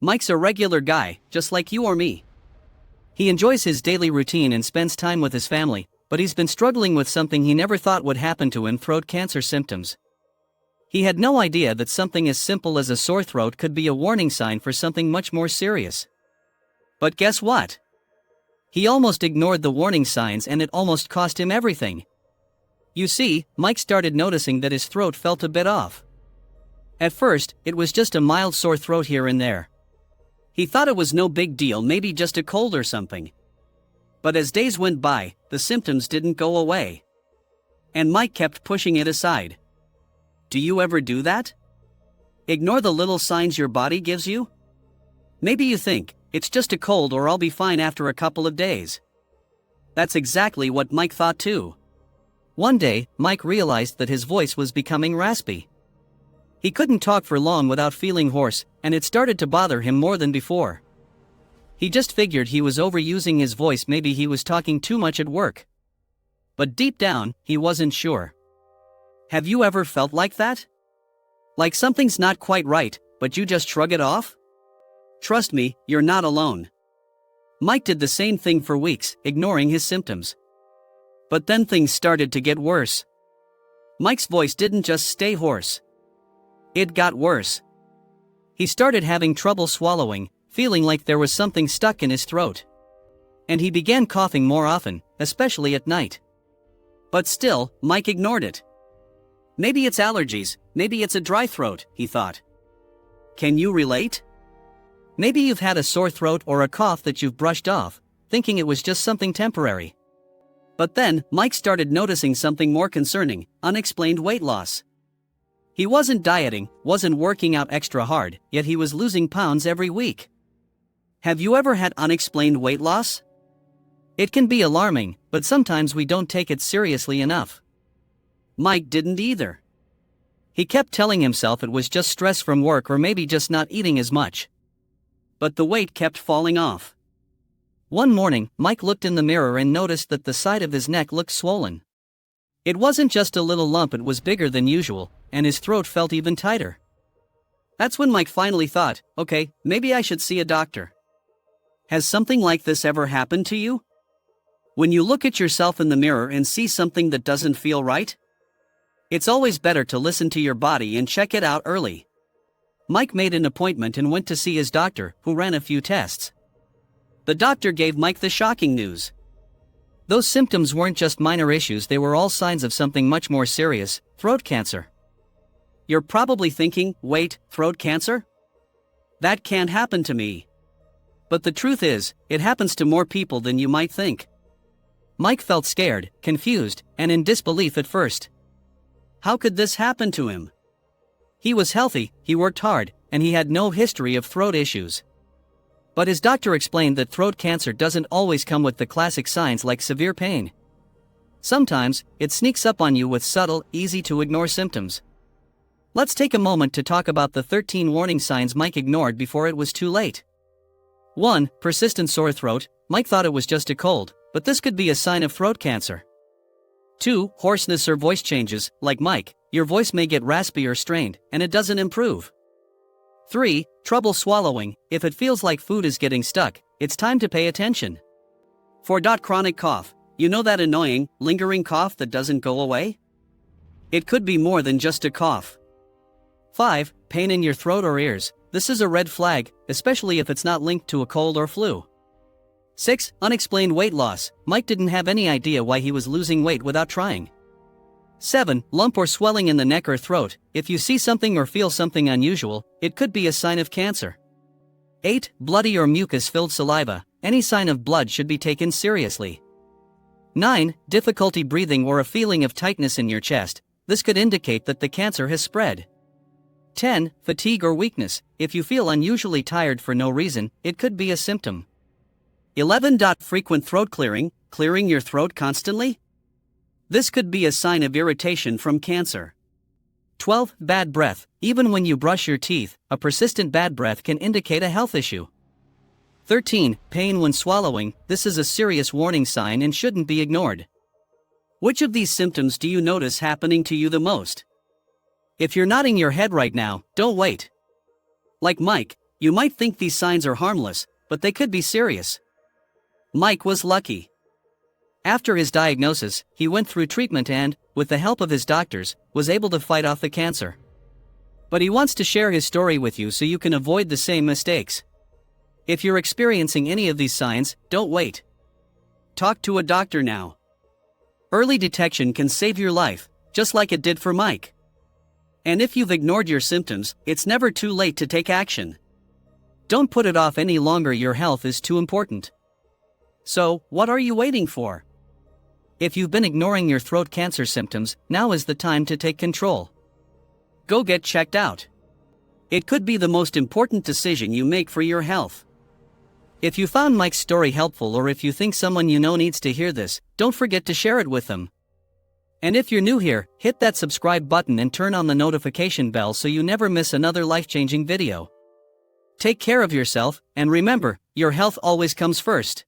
Mike's a regular guy, just like you or me. He enjoys his daily routine and spends time with his family, but he's been struggling with something he never thought would happen to him: throat cancer symptoms. He had no idea that something as simple as a sore throat could be a warning sign for something much more serious. But guess what? He almost ignored the warning signs and it almost cost him everything. You see, Mike started noticing that his throat felt a bit off. At first, it was just a mild sore throat here and there. He thought it was no big deal, maybe just a cold or something. But as days went by, the symptoms didn't go away. And Mike kept pushing it aside. Do you ever do that? Ignore the little signs your body gives you? Maybe you think, it's just a cold or I'll be fine after a couple of days. That's exactly what Mike thought too. One day, Mike realized that his voice was becoming raspy. He couldn't talk for long without feeling hoarse, and it started to bother him more than before. He just figured he was overusing his voice, maybe he was talking too much at work. But deep down, he wasn't sure. Have you ever felt like that? Like something's not quite right, but you just shrug it off? Trust me, you're not alone. Mike did the same thing for weeks, ignoring his symptoms. But then things started to get worse. Mike's voice didn't just stay hoarse. It got worse. He started having trouble swallowing, feeling like there was something stuck in his throat. And he began coughing more often, especially at night. But still, Mike ignored it. Maybe it's allergies, maybe it's a dry throat, he thought. Can you relate? Maybe you've had a sore throat or a cough that you've brushed off, thinking it was just something temporary. But then, Mike started noticing something more concerning: unexplained weight loss. He wasn't dieting, wasn't working out extra hard, yet he was losing pounds every week. Have you ever had unexplained weight loss? It can be alarming, but sometimes we don't take it seriously enough. Mike didn't either. He kept telling himself it was just stress from work or maybe just not eating as much. But the weight kept falling off. One morning, Mike looked in the mirror and noticed that the side of his neck looked swollen. It wasn't just a little lump, it was bigger than usual, and his throat felt even tighter. That's when Mike finally thought, okay, maybe I should see a doctor. Has something like this ever happened to you? When you look at yourself in the mirror and see something that doesn't feel right? It's always better to listen to your body and check it out early. Mike made an appointment and went to see his doctor, who ran a few tests. The doctor gave Mike the shocking news. Those symptoms weren't just minor issues, they were all signs of something much more serious: throat cancer. You're probably thinking, wait, throat cancer? That can't happen to me. But the truth is, it happens to more people than you might think. Mike felt scared, confused, and in disbelief at first. How could this happen to him? He was healthy, he worked hard, and he had no history of throat issues. But his doctor explained that throat cancer doesn't always come with the classic signs like severe pain. Sometimes, it sneaks up on you with subtle, easy-to-ignore symptoms. Let's take a moment to talk about the 13 warning signs Mike ignored before it was too late. 1. Persistent sore throat. Mike thought it was just a cold, but this could be a sign of throat cancer. 2. Hoarseness or voice changes. Like Mike, your voice may get raspy or strained, and it doesn't improve. 3. Trouble swallowing. If it feels like food is getting stuck, it's time to pay attention. 4. Chronic cough. You know that annoying, lingering cough that doesn't go away? It could be more than just a cough. 5. Pain in your throat or ears. This is a red flag, especially if it's not linked to a cold or flu. 6. Unexplained weight loss. Mike didn't have any idea why he was losing weight without trying. 7. Lump or swelling in the neck or throat. If you see something or feel something unusual, it could be a sign of cancer. 8. Bloody or mucus-filled saliva. Any sign of blood should be taken seriously. 9. Difficulty breathing or a feeling of tightness in your chest. This could indicate that the cancer has spread. 10. Fatigue or weakness. If you feel unusually tired for no reason, it could be a symptom. 11. Frequent throat clearing. Clearing your throat constantly? This could be a sign of irritation from cancer. 12. Bad breath. Even when you brush your teeth, a persistent bad breath can indicate a health issue. 13. Pain when swallowing. This is a serious warning sign and shouldn't be ignored. Which of these symptoms do you notice happening to you the most? If you're nodding your head right now, don't wait. Like Mike, You might think these signs are harmless, but they could be serious. Mike was lucky. After his diagnosis, he went through treatment and, with the help of his doctors, was able to fight off the cancer. But he wants to share his story with you so you can avoid the same mistakes. If you're experiencing any of these signs, don't wait. Talk to a doctor now. Early detection can save your life, just like it did for Mike. And if you've ignored your symptoms, it's never too late to take action. Don't put it off any longer, your health is too important. So, what are you waiting for? If you've been ignoring your throat cancer symptoms, now is the time to take control. Go get checked out. It could be the most important decision you make for your health. If you found Mike's story helpful, or if you think someone you know needs to hear this, don't forget to share it with them. And if you're new here, hit that subscribe button and turn on the notification bell so you never miss another life-changing video. Take care of yourself, and remember, your health always comes first.